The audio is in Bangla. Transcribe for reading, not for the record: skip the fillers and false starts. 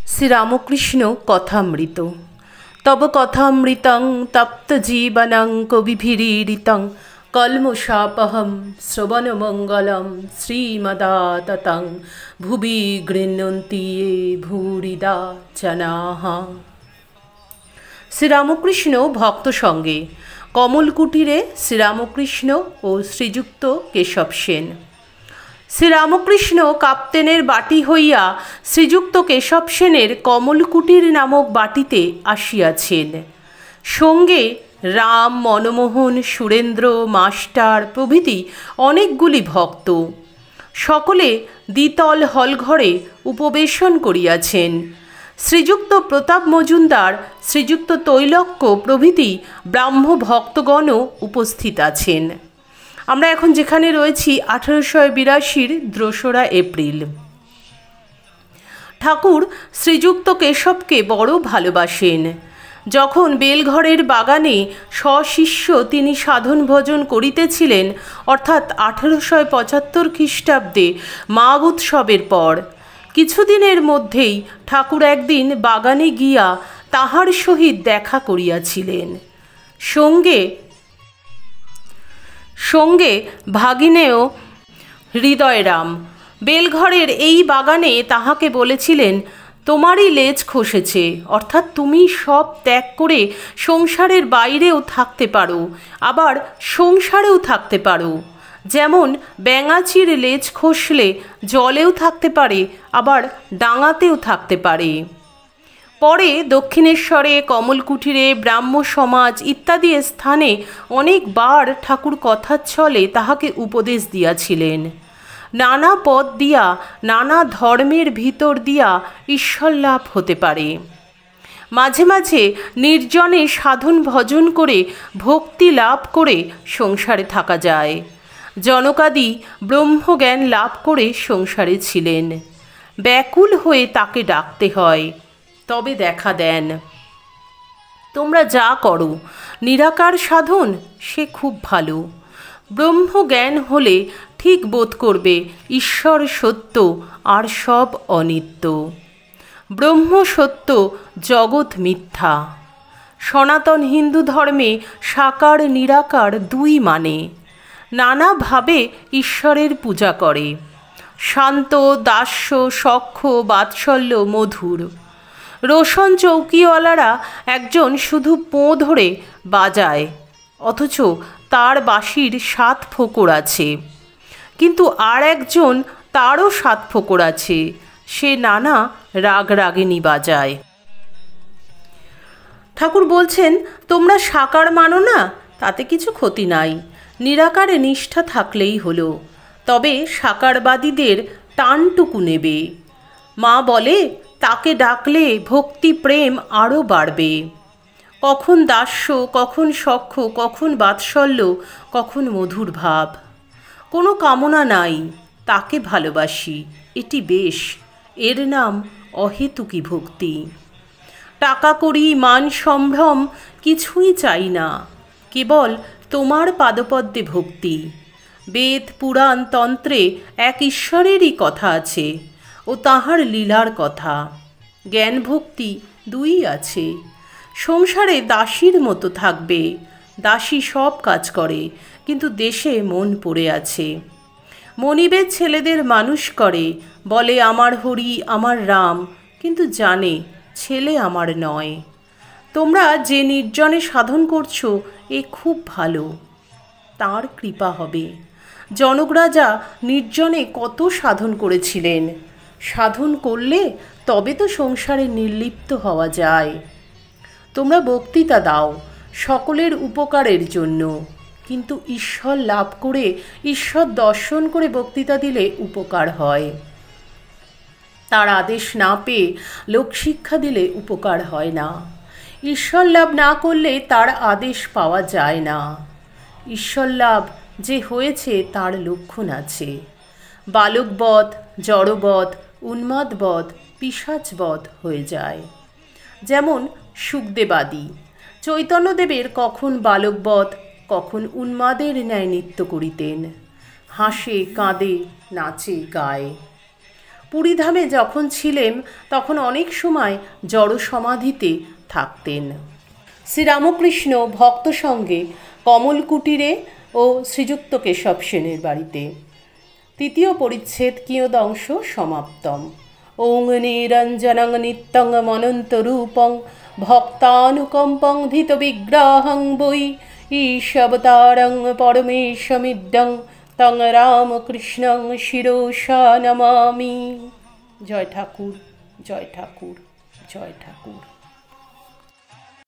শ্রীরামকৃষ্ণ কথামৃত। তব কথামৃতং তপ্ত জীবনং কবিভিরীড়িতং কলমশাপহম শ্রবণমঙ্গলম শ্রীমদাততং ভুবি গৃহ্ণন্তি ये ভূরিদা জনাঃ। শ্রীরামকৃষ্ণ ভক্ত সঙ্গে কমলকুটিরে শ্রীরামকৃষ্ণ ও শ্রীযুক্ত কেশব সেন। শ্রীরামকৃষ্ণ কাপ্তেনের বাটি হইয়া শ্রীযুক্ত কেশব সেনের কমলকুটির নামক বাটিতে আসিয়াছেন। সঙ্গে রাম, মনমোহন, সুরেন্দ্র, মাস্টার প্রভৃতি অনেকগুলি ভক্ত। সকলে দ্বিতল হলঘরে উপবেশন করিয়াছেন। শ্রীযুক্ত প্রতাপ মজুমদার, শ্রীযুক্ত তৈলক্য প্রভৃতি ব্রাহ্ম ভক্তগণও উপস্থিত আছেন। আমরা এখন যেখানে রয়েছি 1882-র 2রা এপ্রিল। ঠাকুর শ্রীযুক্ত কেশবকে বড় ভালোবাসেন। যখন বেলঘরের বাগানে স্বশিষ্য তিনি সাধন ভজন করিতেছিলেন, অর্থাৎ 1875 খ্রিস্টাব্দে মাঘ উৎসবের পর, কিছুদিনের মধ্যেই ঠাকুর একদিন বাগানে গিয়া তাহার সহিত দেখা করিয়াছিলেন। সঙ্গে ভাগিনেয় হৃদয়রাম বেলঘরের এই বাগানে তাহাকে বলেছিলেন, তোমারই লেজ খসেছে, অর্থাৎ তুমি সব ত্যাগ করে সংসারের বাইরেও থাকতে পারো, আবার সংসারেও থাকতে পারো। যেমন ব্যাঙাচির লেজ খসলে জলেও থাকতে পারে, আবার ডাঙাতেও থাকতে পারে। পরে দক্ষিণেশ্বরে, কমলকুটিরে, ব্রাহ্ম সমাজ ইত্যাদি স্থানে অনেকবার ঠাকুর কথার ছলে তাহাকে উপদেশ দিয়াছিলেন। নানা পথ দিয়া, নানা ধর্মের ভিতর দিয়া ঈশ্বর লাভ হতে পারে। মাঝে মাঝে নির্জনে সাধন ভজন করে ভক্তি লাভ করে সংসারে থাকা যায়। জনকাদি ব্রহ্মজ্ঞান লাভ করে সংসারে ছিলেন। ব্যাকুল হয়ে তাকে ডাকতে হয়, তবে দেখা দেন। তোমরা যা করো নিরাকার সাধন, সে খুব ভালো। ব্রহ্মজ্ঞান হলে ঠিক বোধ করবে ঈশ্বর সত্য আর সব অনিত্য। ব্রহ্ম সত্য, জগৎ মিথ্যা। সনাতন হিন্দু ধর্মে সাকার নিরাকার দুই মানে। নানাভাবে ঈশ্বরের পূজা করে। শান্ত, দাস্য, সখ্য, বাৎসল্য, মধুর। রোশন চৌকিওয়ালারা একজন শুধু পোঁ ধরে বাজায়, অথচ তার বাঁশির 7 ফোঁকর আছে। কিন্তু আর একজন, তারও 7 ফোঁকর আছে, সে নানা রাগ রাগিনী বাজায়। ঠাকুর বলছেন, তোমরা সাকার মানো না, তাতে কিছু ক্ষতি নাই, নিরাকারে নিষ্ঠা থাকলেই হলো। তবে সাকারবাদীদের টানটুকু নেবে। মা বলে, তাকে ডাকলে ভক্তি প্রেম আরও বাড়বে। কখন দাস্য, কখন সখ্য, কখন বাৎসল্য, কখন মধুর ভাব। কোনো কামনা নাই, তাকে ভালোবাসি, এটি বেশ। এর নাম অহেতুকী ভক্তি। টাকা কড়ি, মান সম্ভ্রম কিছুই চাই না, কেবল তোমার পাদপদ্মে ভক্তি। বেদ, পুরাণ, তন্ত্রে এক ঈশ্বরেরই কথা আছে ও তাহার লীলার কথা। জ্ঞান ভক্তি দুই আছে। সংসারে দাসীর মতো থাকবে। দাসী সব কাজ করে, কিন্তু দেশে মন পড়ে আছে। মনিবের ছেলেদের মানুষ করে, বলে আমার হরি, আমার রাম, কিন্তু জানে ছেলে আমার নয়। তোমরা যে নির্জনে সাধন করছো, এ খুব ভালো, তাঁর কৃপা হবে। জনক রাজা নির্জনে কত সাধন করেছিলেন। সাধন করলে তবে তো সংসারে নির্লিপ্ত হওয়া যায়। তোমরা বক্তৃতা দাও সকলের উপকারের জন্য, কিন্তু ঈশ্বর লাভ করে, ঈশ্বর দর্শন করে বক্তৃতা দিলে উপকার হয়। তার আদেশ না পেয়ে লোকশিক্ষা দিলে উপকার হয় না। ঈশ্বর লাভ না করলে তার আদেশ পাওয়া যায় না। ঈশ্বর লাভ যে হয়েছে তার লক্ষণ আছে। বালকবধ, জড়বধ, উন্মাদবধ, পিশাচবধ হয়ে যায়। যেমন সুখদেবাদি চৈতন্যদেবের কখন বালকবধ, কখন উন্মাদের ন্যায় নৃত্য করিতেন। হাসে, কাঁদে, নাচে, গায়। পুরীধামে যখন ছিলেন তখন অনেক সময় জড় সমাধিতে থাকতেন। শ্রীরামকৃষ্ণ ভক্ত সঙ্গে কমল কুটিরে ও শ্রীযুক্ত কেশব সেনের বাড়িতে। তৃতীয় পরিচ্ছেদ কিয়দংশ সমাপ্তম। ওং নিরঞ্জনং নিত্যং মনন্তরূপং ভক্তানুকম্পং ধৃত বিগ্রহং বৈ ঈশবতারং পরমেশমিদ্যং তং রামকৃষ্ণং শিরোষা নমামি। জয় ঠাকুর, জয় ঠাকুর, জয় ঠাকুর।